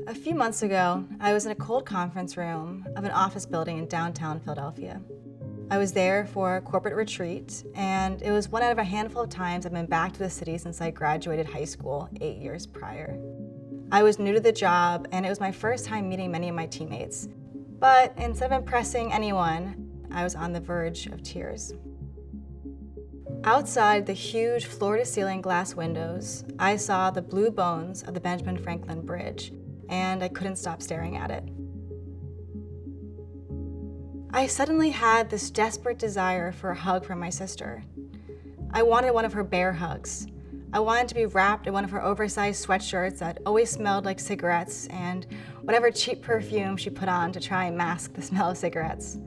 A few months ago, I was in a cold conference room of an office building in downtown Philadelphia. I was there for a corporate retreat, and it was one out of a handful of times I've been back to the city since I graduated high school 8 years prior. I was new to the job, and it was my first time meeting many of my teammates. But instead of impressing anyone, I was on the verge of tears. Outside the huge floor-to-ceiling glass windows, I saw the blue bones of the Benjamin Franklin Bridge, and I couldn't stop staring at it. I suddenly had this desperate desire for a hug from my sister. I wanted one of her bear hugs. I wanted to be wrapped in one of her oversized sweatshirts that always smelled like cigarettes and whatever cheap perfume she put on to try and mask the smell of cigarettes.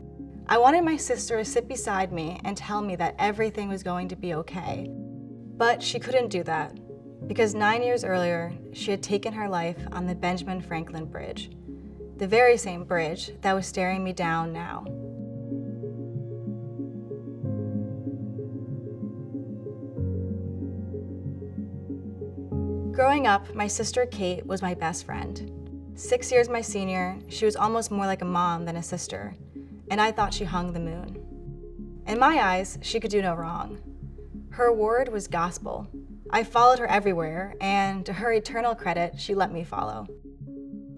I wanted my sister to sit beside me and tell me that everything was going to be okay. But she couldn't do that, because 9 years earlier, she had taken her life on the Benjamin Franklin Bridge, the very same bridge that was staring me down now. Growing up, my sister Kate was my best friend. 6 years my senior, she was almost more like a mom than a sister, and I thought she hung the moon. In my eyes, she could do no wrong. Her word was gospel. I followed her everywhere, and to her eternal credit, she let me follow.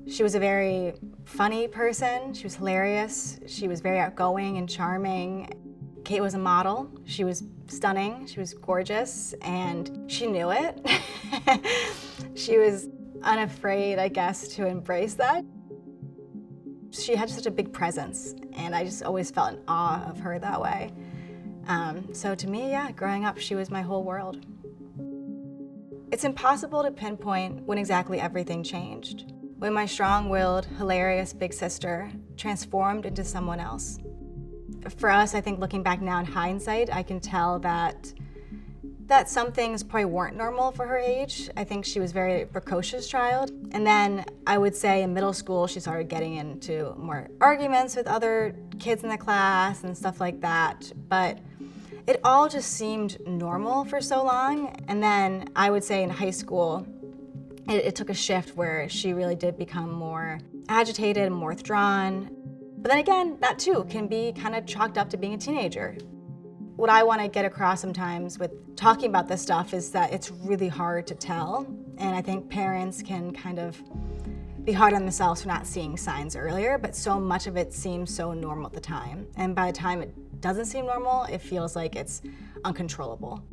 She was a very funny person. She was hilarious. She was very outgoing and charming. Kate was a model. She was stunning. She was gorgeous, and she knew it. She was unafraid, I guess, to embrace that. She had such a big presence, and I just always felt in awe of her that way. So to me, yeah, growing up, she was my whole world. It's impossible to pinpoint when exactly everything changed, when my strong-willed, hilarious big sister transformed into someone else. For us, I think looking back now in hindsight, I can tell that some things probably weren't normal for her age. I think she was a very precocious child. And then I would say in middle school, she started getting into more arguments with other kids in the class and stuff like that. But it all just seemed normal for so long. And then I would say in high school, it took a shift where she really did become more agitated and more withdrawn. But then again, that too can be kind of chalked up to being a teenager. What I want to get across sometimes with talking about this stuff is that it's really hard to tell. And I think parents can kind of be hard on themselves for not seeing signs earlier, but so much of it seems so normal at the time. And by the time it doesn't seem normal, it feels like it's uncontrollable.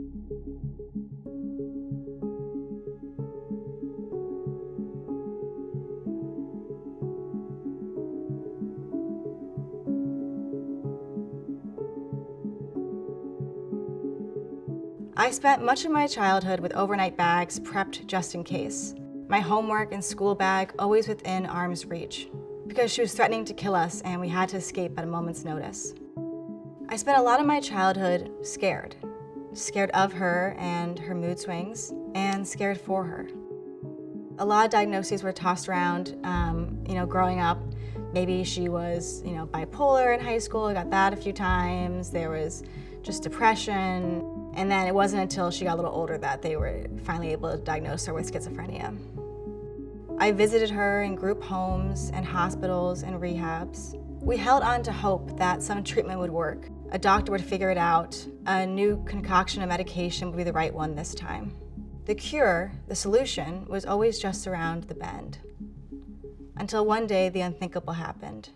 I spent much of my childhood with overnight bags prepped just in case. My homework and school bag always within arm's reach, because she was threatening to kill us and we had to escape at a moment's notice. I spent a lot of my childhood scared of her and her mood swings, and scared for her. A lot of diagnoses were tossed around, growing up. Maybe she was, bipolar in high school, I got that a few times. There was just depression. And then it wasn't until she got a little older that they were finally able to diagnose her with schizophrenia. I visited her in group homes and hospitals and rehabs. We held on to hope that some treatment would work. A doctor would figure it out. A new concoction of medication would be the right one this time. The cure, the solution, was always just around the bend. Until one day the unthinkable happened.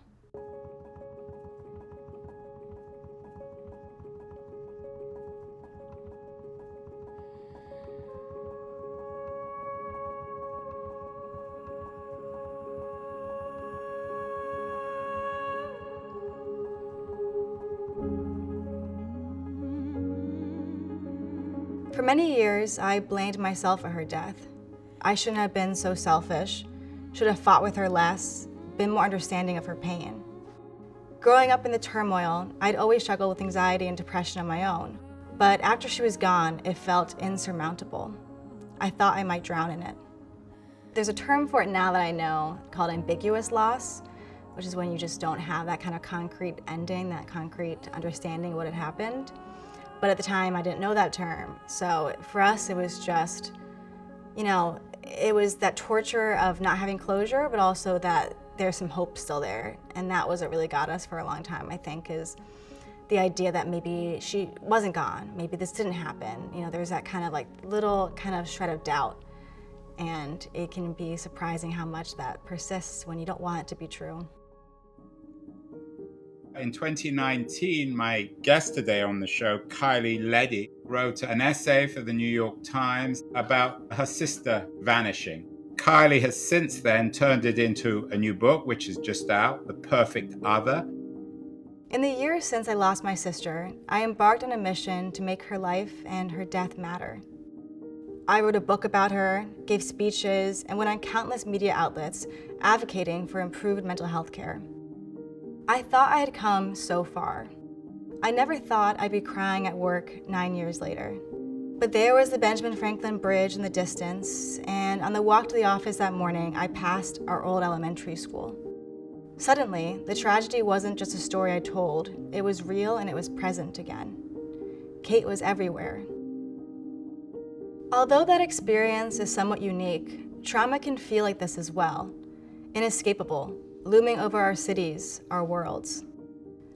For many years, I blamed myself for her death. I shouldn't have been so selfish, should have fought with her less, been more understanding of her pain. Growing up in the turmoil, I'd always struggled with anxiety and depression on my own. But after she was gone, it felt insurmountable. I thought I might drown in it. There's a term for it now that I know called ambiguous loss, which is when you just don't have that kind of concrete ending, that concrete understanding of what had happened. But at the time, I didn't know that term. So for us, it was just, it was that torture of not having closure, but also that there's some hope still there. And that was what really got us for a long time, I think, is the idea that maybe she wasn't gone, maybe this didn't happen. There's that kind of little kind of shred of doubt. And it can be surprising how much that persists when you don't want it to be true. In 2019, my guest today on the show, Kyleigh Leddy, wrote an essay for the New York Times about her sister vanishing. Kyleigh has since then turned it into a new book, which is just out, The Perfect Other. In the years since I lost my sister, I embarked on a mission to make her life and her death matter. I wrote a book about her, gave speeches, and went on countless media outlets advocating for improved mental health care. I thought I had come so far. I never thought I'd be crying at work 9 years later. But there was the Benjamin Franklin Bridge in the distance, and on the walk to the office that morning, I passed our old elementary school. Suddenly, the tragedy wasn't just a story I told, it was real and it was present again. Kate was everywhere. Although that experience is somewhat unique, trauma can feel like this as well, inescapable, looming over our cities, our worlds.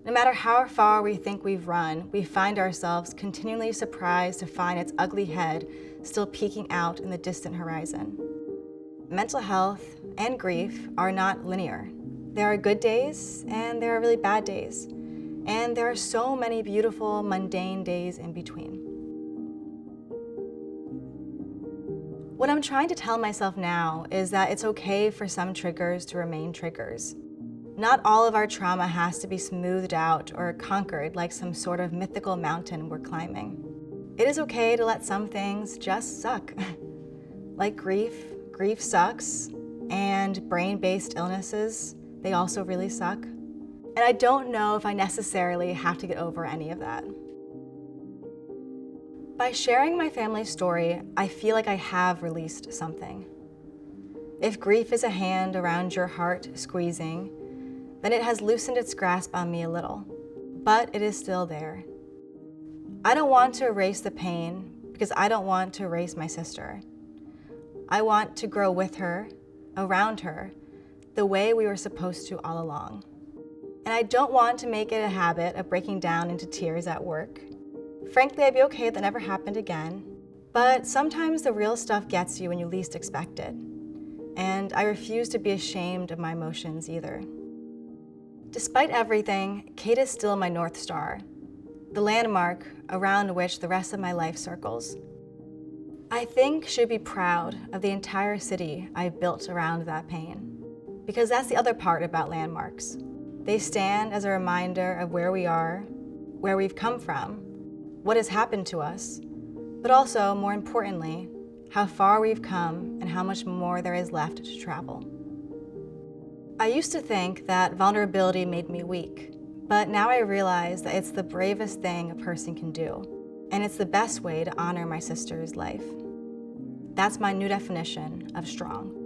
No matter how far we think we've run, we find ourselves continually surprised to find its ugly head still peeking out in the distant horizon. Mental health and grief are not linear. There are good days and there are really bad days. And there are so many beautiful, mundane days in between. What I'm trying to tell myself now is that it's okay for some triggers to remain triggers. Not all of our trauma has to be smoothed out or conquered like some sort of mythical mountain we're climbing. It is okay to let some things just suck. Like grief sucks, and brain-based illnesses, they also really suck. And I don't know if I necessarily have to get over any of that. By sharing my family's story, I feel like I have released something. If grief is a hand around your heart squeezing, then it has loosened its grasp on me a little, but it is still there. I don't want to erase the pain because I don't want to erase my sister. I want to grow with her, around her, the way we were supposed to all along. And I don't want to make it a habit of breaking down into tears at work. Frankly, I'd be okay if that never happened again. But sometimes the real stuff gets you when you least expect it. And I refuse to be ashamed of my emotions either. Despite everything, Kate is still my North Star, the landmark around which the rest of my life circles. I think she'd be proud of the entire city I've built around that pain. Because that's the other part about landmarks. They stand as a reminder of where we are, where we've come from, what has happened to us, but also, more importantly, how far we've come and how much more there is left to travel. I used to think that vulnerability made me weak, but now I realize that it's the bravest thing a person can do, and it's the best way to honor my sister's life. That's my new definition of strong.